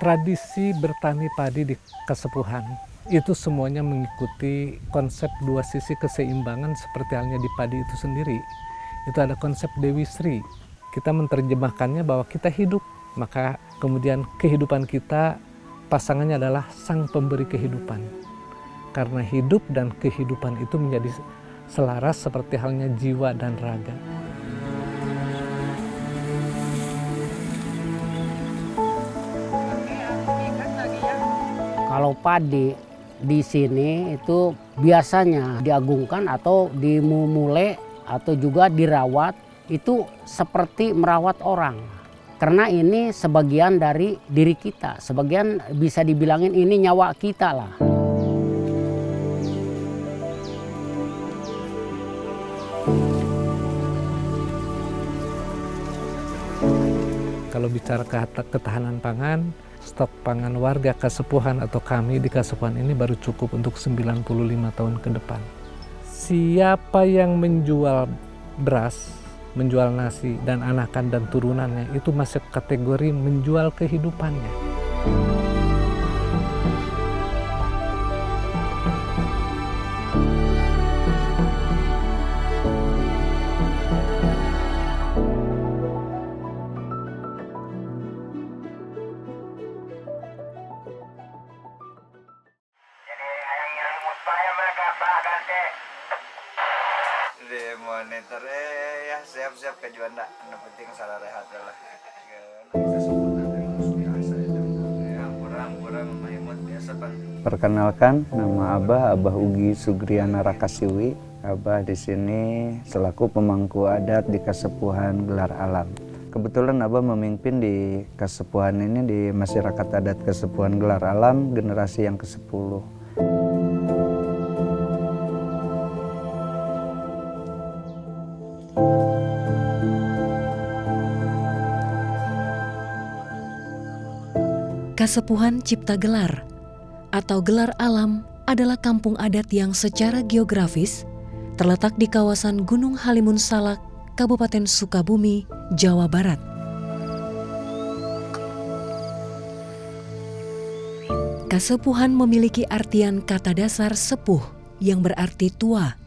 Tradisi bertani padi di Kasepuhan itu semuanya mengikuti konsep dua sisi keseimbangan seperti halnya di padi itu sendiri. Itu ada konsep Dewi Sri. Kita menerjemahkannya bahwa kita hidup, maka kemudian kehidupan kita pasangannya adalah sang pemberi kehidupan. Karena hidup dan kehidupan itu menjadi selaras seperti halnya jiwa dan raga. Kalau padi di sini itu biasanya diagungkan atau dimulai atau juga dirawat itu seperti merawat orang. Karena ini sebagian dari diri kita, sebagian bisa dibilangin ini nyawa kita lah. Kalau bicara ketahanan pangan, stok pangan warga Kasepuhan atau kami di Kasepuhan ini baru cukup untuk 95 tahun ke depan. Siapa yang menjual beras, menjual nasi dan anakan dan turunannya itu masuk kategori menjual kehidupannya. Di monitor ya siap-siap ke Juanda, yang penting salah rehat lah. Yang kurang mahimut biasa bang. Perkenalkan, nama Abah Ugi Sugriana Rakasiwi. Abah di sini selaku pemangku adat di Kasepuhan Gelar Alam. Kebetulan Abah memimpin di Kasepuhan ini di masyarakat adat Kasepuhan Gelar Alam generasi yang ke-10. Kasepuhan Cipta Gelar atau Gelar Alam adalah kampung adat yang secara geografis terletak di kawasan Gunung Halimun Salak, Kabupaten Sukabumi, Jawa Barat. Kasepuhan memiliki artian kata dasar sepuh yang berarti tua.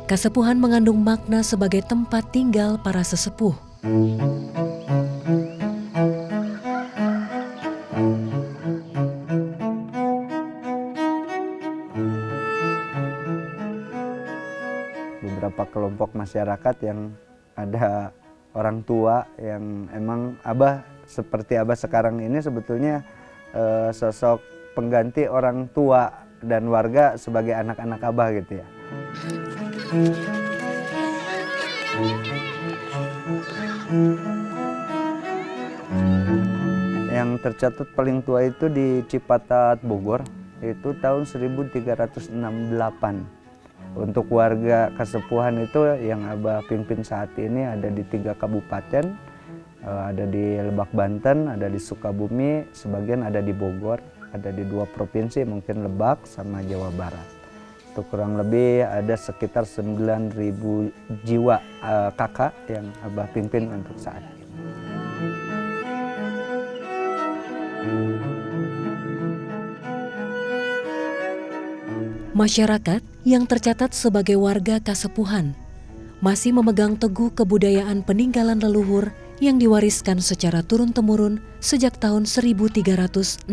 Kasepuhan mengandung makna sebagai tempat tinggal para sesepuh. Beberapa kelompok masyarakat yang ada orang tua yang emang Abah seperti Abah sekarang ini sebetulnya sosok pengganti orang tua dan warga sebagai anak-anak Abah gitu ya. Yang tercatat paling tua itu di Cipatat, Bogor, itu tahun 1368. Untuk warga Kasepuhan itu yang Abah pimpin saat ini ada di 3 kabupaten, ada di Lebak Banten, ada di Sukabumi, sebagian ada di Bogor, ada di 2 provinsi mungkin Lebak sama Jawa Barat. Itu kurang lebih ada sekitar 9.000 jiwa kakak yang Abah pimpin untuk saat ini. Masyarakat yang tercatat sebagai warga Kasepuhan masih memegang teguh kebudayaan peninggalan leluhur yang diwariskan secara turun-temurun sejak tahun 1368.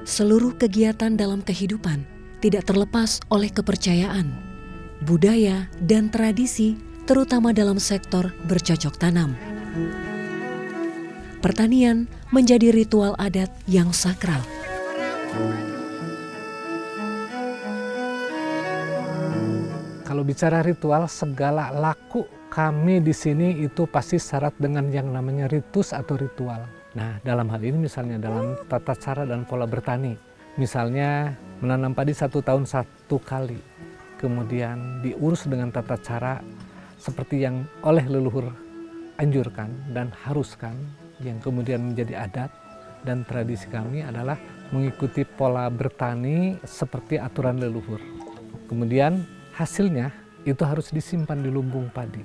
Seluruh kegiatan dalam kehidupan tidak terlepas oleh kepercayaan, budaya, dan tradisi, terutama dalam sektor bercocok tanam. Pertanian menjadi ritual adat yang sakral. Kalau bicara ritual, segala laku kami di sini itu pasti syarat dengan yang namanya ritus atau ritual. Nah, dalam hal ini misalnya dalam tata cara dan pola bertani. Misalnya menanam padi 1 tahun 1 kali. Kemudian diurus dengan tata cara seperti yang oleh leluhur anjurkan dan haruskan, yang kemudian menjadi adat dan tradisi kami adalah mengikuti pola bertani seperti aturan leluhur. Kemudian hasilnya itu harus disimpan di lumbung padi.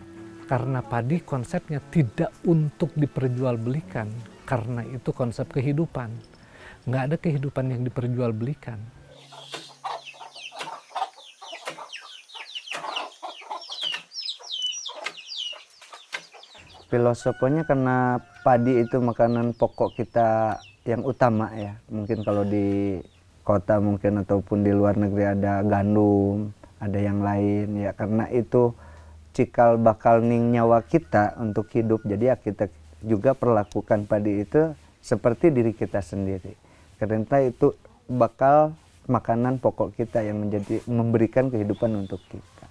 Karena padi konsepnya tidak untuk diperjualbelikan, karena itu konsep kehidupan. Nggak ada kehidupan yang diperjualbelikan. Filosofinya karena padi itu makanan pokok kita yang utama ya. Mungkin kalau di kota mungkin ataupun di luar negeri ada gandum, ada yang lain ya. Karena itu cikal bakal ning nyawa kita untuk hidup. Jadi ya kita juga perlakukan padi itu seperti diri kita sendiri. Karena itu bakal makanan pokok kita yang memberikan kehidupan untuk kita.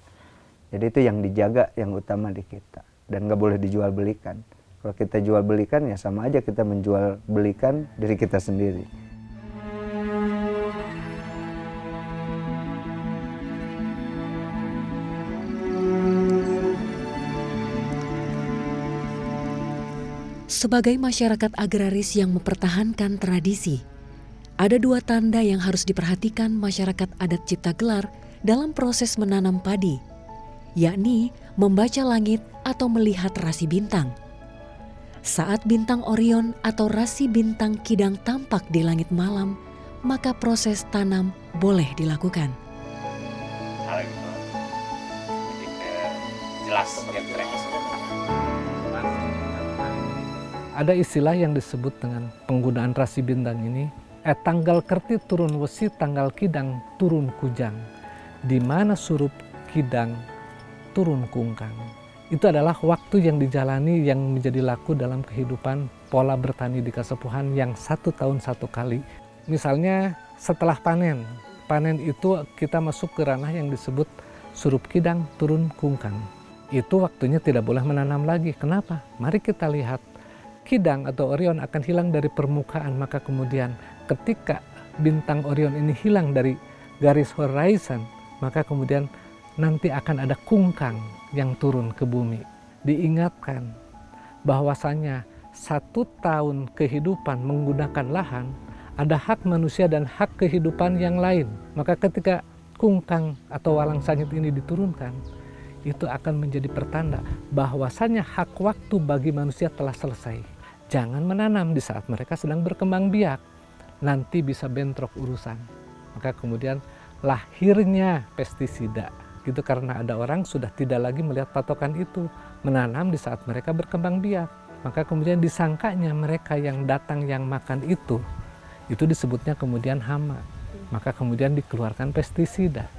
Jadi itu yang dijaga, yang utama di kita. Dan nggak boleh dijual belikan. Kalau kita jual belikan ya sama aja kita menjual belikan diri kita sendiri. Sebagai masyarakat agraris yang mempertahankan tradisi, ada dua tanda yang harus diperhatikan masyarakat adat Cipta Gelar dalam proses menanam padi, yakni membaca langit atau melihat rasi bintang. Saat bintang Orion atau rasi bintang Kidang tampak di langit malam, maka proses tanam boleh dilakukan. Jelas getrek. Ada istilah yang disebut dengan penggunaan rasi bintang ini, tanggal kerti turun wesi, tanggal kidang turun kujang, di mana surup kidang turun kungkang. Itu adalah waktu yang dijalani yang menjadi laku dalam kehidupan pola bertani di Kasepuhan yang 1 tahun 1 kali. Misalnya setelah panen, panen itu kita masuk ke ranah yang disebut surup kidang turun kungkang. Itu waktunya tidak boleh menanam lagi. Kenapa? Mari kita lihat, Kidang atau Orion akan hilang dari permukaan, maka kemudian ketika bintang Orion ini hilang dari garis horizon, maka kemudian nanti akan ada kungkang yang turun ke bumi. Diingatkan bahwasanya 1 tahun kehidupan menggunakan lahan, ada hak manusia dan hak kehidupan yang lain. Maka ketika kungkang atau walang sangit ini diturunkan, itu akan menjadi pertanda bahwasanya hak waktu bagi manusia telah selesai. Jangan menanam di saat mereka sedang berkembang biak, nanti bisa bentrok urusan. Maka kemudian lahirnya pestisida, gitu, karena ada orang sudah tidak lagi melihat patokan itu, menanam di saat mereka berkembang biak. Maka kemudian disangkanya mereka yang datang yang makan itu disebutnya kemudian hama. Maka kemudian dikeluarkan pestisida.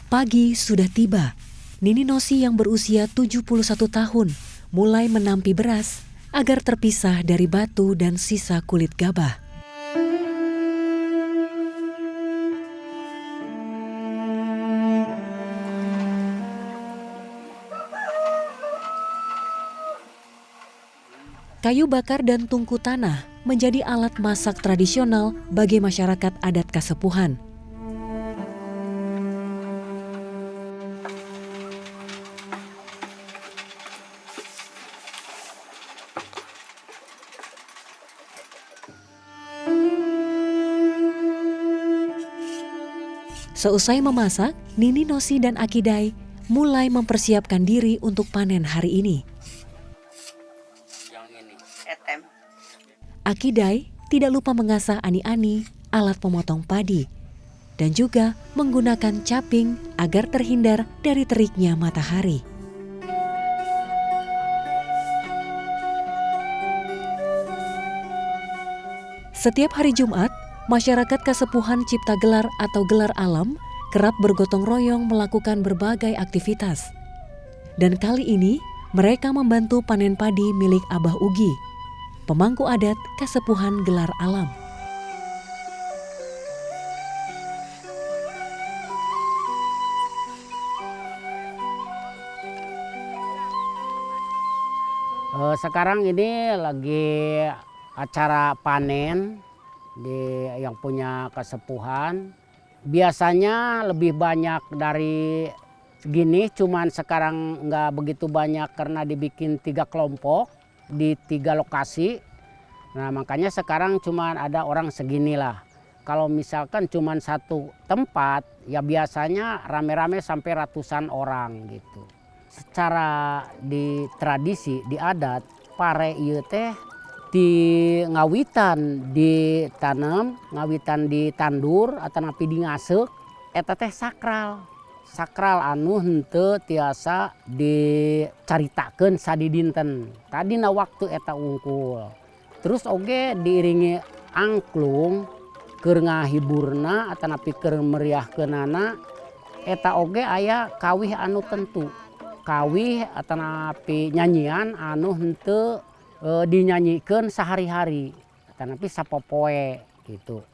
Pagi sudah tiba. Nini Nosi yang berusia 71 tahun mulai menampi beras agar terpisah dari batu dan sisa kulit gabah. Kayu bakar dan tungku tanah menjadi alat masak tradisional bagi masyarakat adat Kasepuhan. Seusai memasak, Nini Nosi dan Akidai mulai mempersiapkan diri untuk panen hari ini. Akidai tidak lupa mengasah ani-ani, alat pemotong padi, dan juga menggunakan caping agar terhindar dari teriknya matahari. Setiap hari Jumat, masyarakat Kasepuhan Cipta Gelar atau Gelar Alam kerap bergotong royong melakukan berbagai aktivitas. Dan kali ini mereka membantu panen padi milik Abah Ugi, pemangku adat Kasepuhan Gelar Alam. Sekarang ini lagi acara panen yang punya kesepuhan. Biasanya lebih banyak dari segini, cuman sekarang nggak begitu banyak karena dibikin 3 kelompok di 3 lokasi. Nah makanya sekarang cuman ada orang segini lah. Kalau misalkan cuman satu tempat, ya biasanya rame-rame sampai ratusan orang gitu. Secara di tradisi, di adat, pare ieu teh di ngawitan ditanam, ngawitan ditandur atau napi di ngasek, eta teh sakral. Sakral anu henteu tiasa dicaritakeun sadidinten. Tadina waktu eta ungkul. Terus oge diiringi angklung keur ngahiburna atau napi keur meriahkeunana, eta oge aya kawih anu tentu. Kawih atau napi nyanyian anu henteu dinyanyikeun sehari-hari atau napi sapopoe gitu.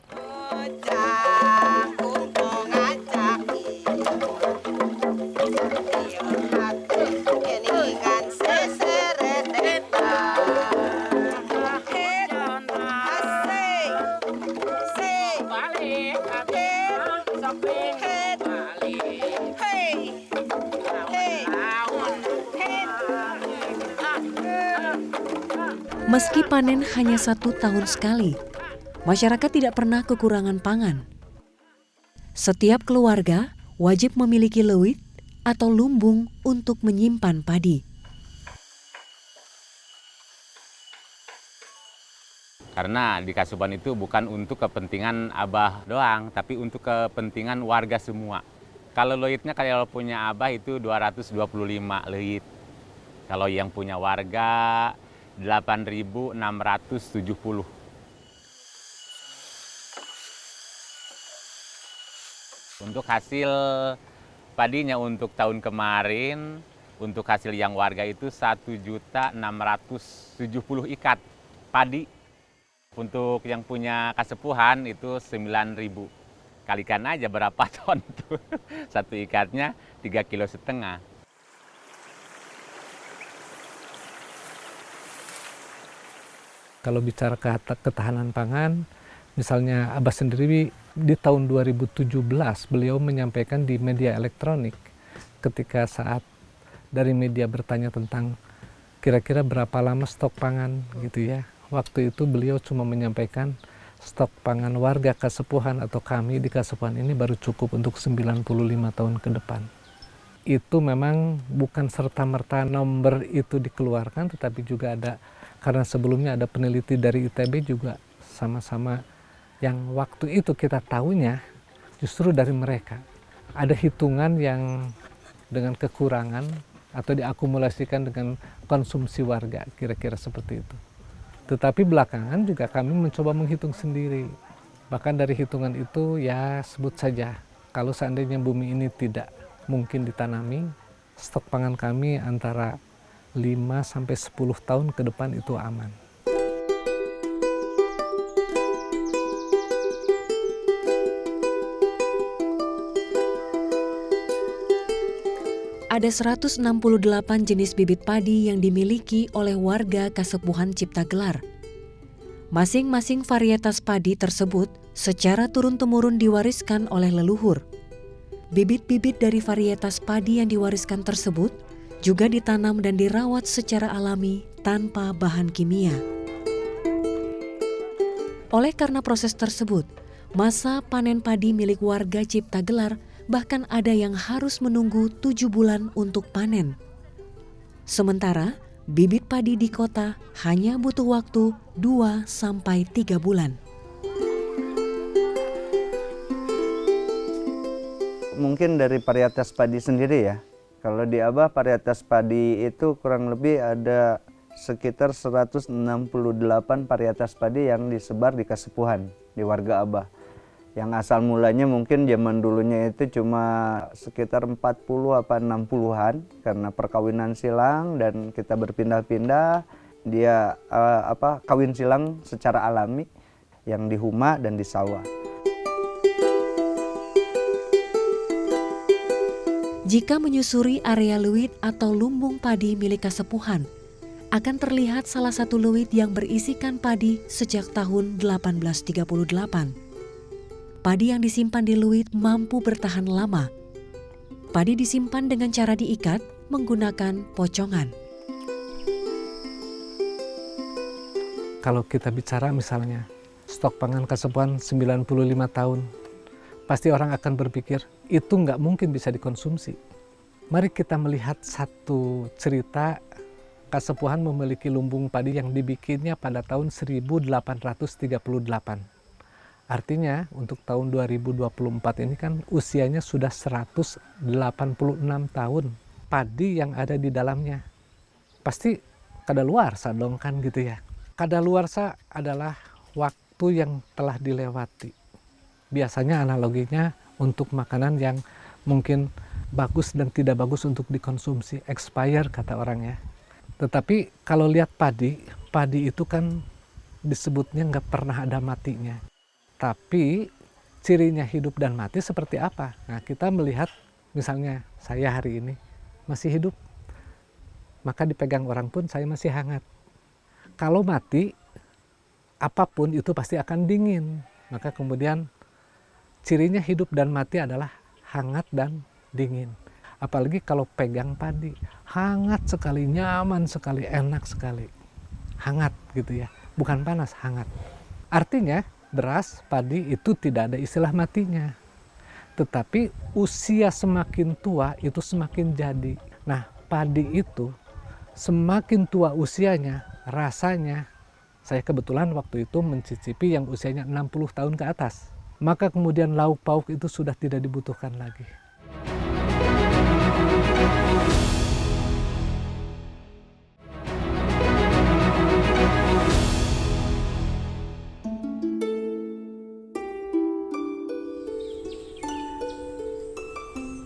Meski panen hanya 1 tahun sekali, masyarakat tidak pernah kekurangan pangan. Setiap keluarga wajib memiliki leuwit atau lumbung untuk menyimpan padi. Karena di Kasuban itu bukan untuk kepentingan Abah doang, tapi untuk kepentingan warga semua. Kalau leuwitnya kalau punya Abah itu 225 leuwit. Kalau yang punya warga 8.670. Untuk hasil padinya untuk tahun kemarin, untuk hasil yang warga itu 1.670 ikat padi. Untuk yang punya kasepuhan itu 9.000. Kalikan aja berapa ton tuh. Satu ikatnya 3,5 kilo. Kalau bicara ketahanan pangan, misalnya Abah sendiri di tahun 2017 beliau menyampaikan di media elektronik ketika saat dari media bertanya tentang kira-kira berapa lama stok pangan gitu ya. Waktu itu beliau cuma menyampaikan stok pangan warga Kasepuhan atau kami di Kasepuhan ini baru cukup untuk 95 tahun ke depan. Itu memang bukan serta-merta nomor itu dikeluarkan, tetapi juga ada, karena sebelumnya ada peneliti dari ITB juga sama-sama yang waktu itu kita tahunya justru dari mereka. Ada hitungan yang dengan kekurangan atau diakumulasikan dengan konsumsi warga, kira-kira seperti itu. Tetapi belakangan juga kami mencoba menghitung sendiri. Bahkan dari hitungan itu ya sebut saja, kalau seandainya bumi ini tidak mungkin ditanami, stok pangan kami antara 5-10 tahun ke depan itu aman. Ada 168 jenis bibit padi yang dimiliki oleh warga Kasepuhan Cipta Gelar. Masing-masing varietas padi tersebut secara turun-temurun diwariskan oleh leluhur. Bibit-bibit dari varietas padi yang diwariskan tersebut juga ditanam dan dirawat secara alami tanpa bahan kimia. Oleh karena proses tersebut, masa panen padi milik warga Cipta Gelar bahkan ada yang harus menunggu 7 bulan untuk panen. Sementara bibit padi di kota hanya butuh waktu 2-3 bulan. Mungkin dari varietas padi sendiri ya. Kalau di Abah varietas padi itu kurang lebih ada sekitar 168 varietas padi yang disebar di Kasepuhan, di warga Abah. Yang asal mulanya mungkin zaman dulunya itu cuma sekitar 40 apa 60-an karena perkawinan silang dan kita berpindah-pindah, dia kawin silang secara alami yang di huma dan di sawah. Jika menyusuri area leuwit atau lumbung padi milik Kasepuhan, akan terlihat salah satu leuwit yang berisikan padi sejak tahun 1838. Padi yang disimpan di leuwit mampu bertahan lama. Padi disimpan dengan cara diikat menggunakan pocongan. Kalau kita bicara misalnya stok pangan Kasepuhan 95 tahun, pasti orang akan berpikir itu nggak mungkin bisa dikonsumsi. Mari kita melihat satu cerita. Kasepuhan memiliki lumbung padi yang dibikinnya pada tahun 1838. Artinya untuk tahun 2024 ini kan usianya sudah 186 tahun. Padi yang ada di dalamnya pasti kadaluarsa dong kan gitu ya. Kadaluarsa adalah waktu yang telah dilewati. Biasanya analoginya untuk makanan yang mungkin bagus dan tidak bagus untuk dikonsumsi, expire kata orang ya. Tetapi kalau lihat padi itu kan disebutnya nggak pernah ada matinya. Tapi cirinya hidup dan mati seperti apa? Nah, kita melihat misalnya saya hari ini masih hidup, maka dipegang orang pun saya masih hangat. Kalau mati, apapun itu pasti akan dingin. Maka kemudian cirinya hidup dan mati adalah hangat dan dingin. Apalagi kalau pegang padi, hangat sekali, nyaman sekali, enak sekali. Hangat gitu ya, bukan panas, hangat. Artinya beras, padi itu tidak ada istilah matinya. Tetapi usia semakin tua itu semakin jadi. Nah, padi itu semakin tua usianya, rasanya, saya kebetulan waktu itu mencicipi yang usianya 60 tahun ke atas. Maka kemudian lauk pauk itu sudah tidak dibutuhkan lagi.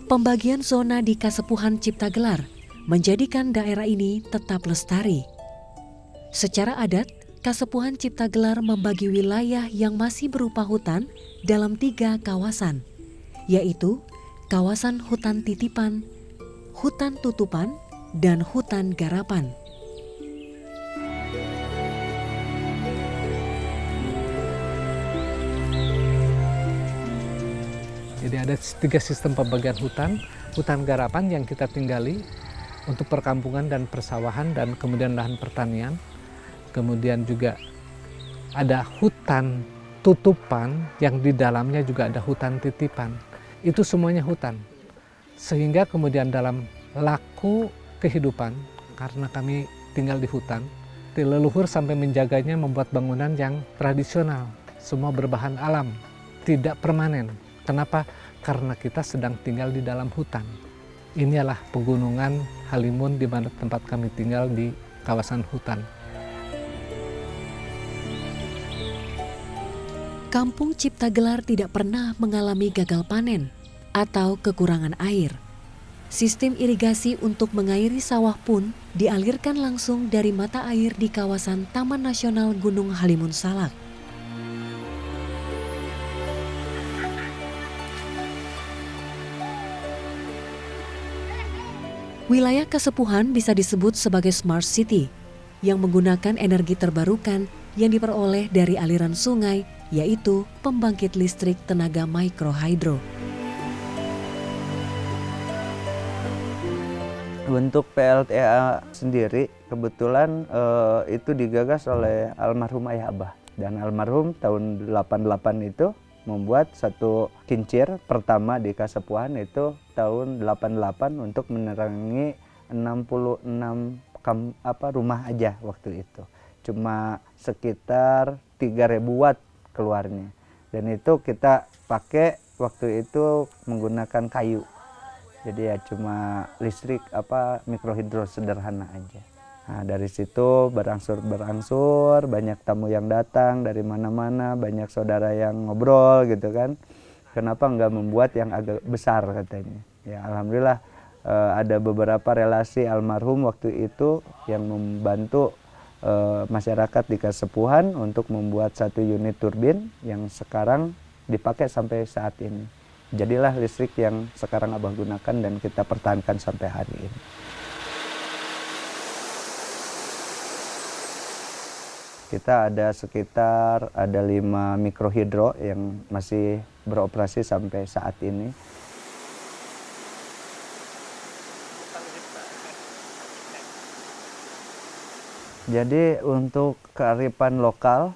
Pembagian zona di Kasepuhan Ciptagelar menjadikan daerah ini tetap lestari. Secara adat, Kasepuhan Ciptagelar membagi wilayah yang masih berupa hutan dalam 3 kawasan, yaitu kawasan hutan titipan, hutan tutupan, dan hutan garapan. Jadi ada 3 sistem pembagian hutan. Hutan garapan yang kita tinggali untuk perkampungan dan persawahan dan kemudian lahan pertanian. Kemudian juga ada hutan tutupan yang di dalamnya juga ada hutan titipan. Itu semuanya hutan. Sehingga kemudian dalam laku kehidupan, karena kami tinggal di hutan, leluhur sampai menjaganya membuat bangunan yang tradisional. Semua berbahan alam, tidak permanen. Kenapa? Karena kita sedang tinggal di dalam hutan. Inilah pegunungan Halimun di mana tempat kami tinggal di kawasan hutan. Kampung Ciptagelar tidak pernah mengalami gagal panen atau kekurangan air. Sistem irigasi untuk mengairi sawah pun dialirkan langsung dari mata air di kawasan Taman Nasional Gunung Halimun Salak. Wilayah Kasepuhan bisa disebut sebagai Smart City yang menggunakan energi terbarukan yang diperoleh dari aliran sungai, yaitu pembangkit listrik tenaga mikrohidro. Untuk PLTA sendiri kebetulan itu digagas oleh almarhum ayah Abah. Dan almarhum tahun 88 itu membuat satu kincir pertama di Kasepuhan itu tahun 88 untuk menerangi 66 rumah aja waktu itu. Cuma sekitar 3.000 watt keluarnya. Dan itu kita pakai waktu itu menggunakan kayu. Jadi ya cuma listrik mikrohidro sederhana aja. Nah, dari situ berangsur banyak tamu yang datang dari mana-mana, banyak saudara yang ngobrol gitu kan. Kenapa nggak membuat yang agak besar katanya. Ya alhamdulillah ada beberapa relasi almarhum waktu itu yang membantu masyarakat di Kasepuhan untuk membuat 1 unit turbin yang sekarang dipakai sampai saat ini. Jadilah listrik yang sekarang Abah gunakan dan kita pertahankan sampai hari ini. Kita ada sekitar 5 mikrohidro yang masih beroperasi sampai saat ini. Jadi untuk kearifan lokal,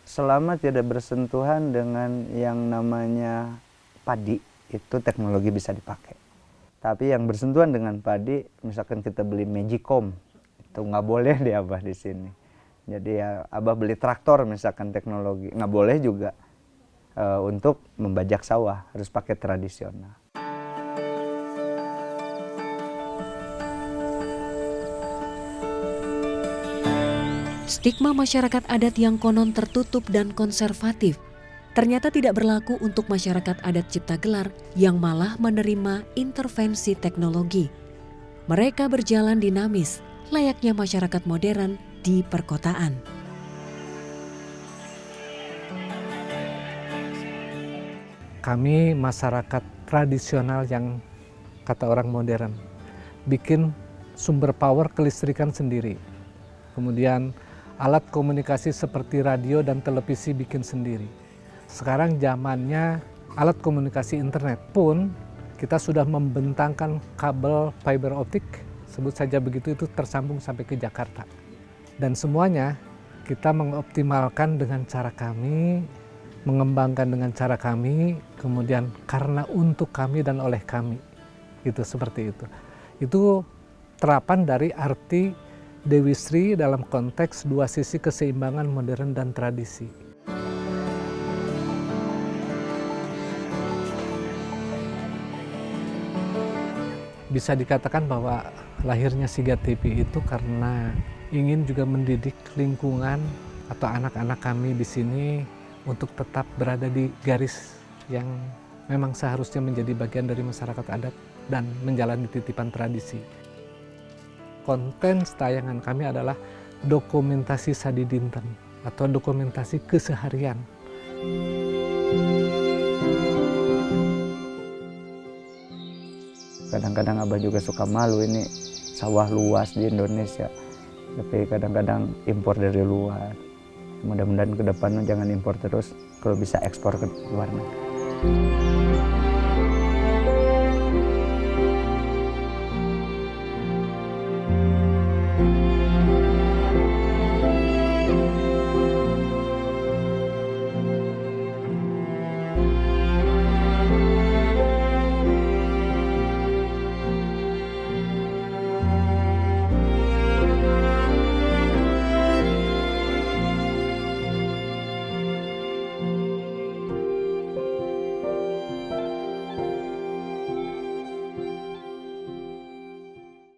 selama tidak bersentuhan dengan yang namanya padi, itu teknologi bisa dipakai. Tapi yang bersentuhan dengan padi, misalkan kita beli Magicom, itu nggak boleh di Abah di sini. Jadi ya Abah beli traktor misalkan teknologi, nggak boleh juga untuk membajak sawah, harus pakai tradisional. Stigma masyarakat adat yang konon tertutup dan konservatif ternyata tidak berlaku untuk masyarakat adat Ciptagelar yang malah menerima intervensi teknologi. Mereka berjalan dinamis, layaknya masyarakat modern di perkotaan. Kami masyarakat tradisional yang kata orang modern, bikin sumber power kelistrikan sendiri. Kemudian alat komunikasi seperti radio dan televisi bikin sendiri. Sekarang zamannya alat komunikasi internet pun kita sudah membentangkan kabel fiber optik, sebut saja begitu, itu tersambung sampai ke Jakarta. Dan semuanya kita mengoptimalkan dengan cara kami, mengembangkan dengan cara kami, kemudian karena untuk kami dan oleh kami. Gitu, seperti itu. Itu terapan dari arti Dewi Sri dalam konteks dua sisi keseimbangan modern dan tradisi. Bisa dikatakan bahwa lahirnya Sigah TV itu karena ingin juga mendidik lingkungan atau anak-anak kami di sini untuk tetap berada di garis yang memang seharusnya menjadi bagian dari masyarakat adat dan menjalani titipan tradisi. Konten tayangan kami adalah dokumentasi Sadi Dinten atau dokumentasi keseharian. Kadang-kadang Abah juga suka malu, ini sawah luas di Indonesia, tapi kadang-kadang impor dari luar. Mudah-mudahan ke depan jangan impor terus, kalau bisa ekspor ke luar negeri.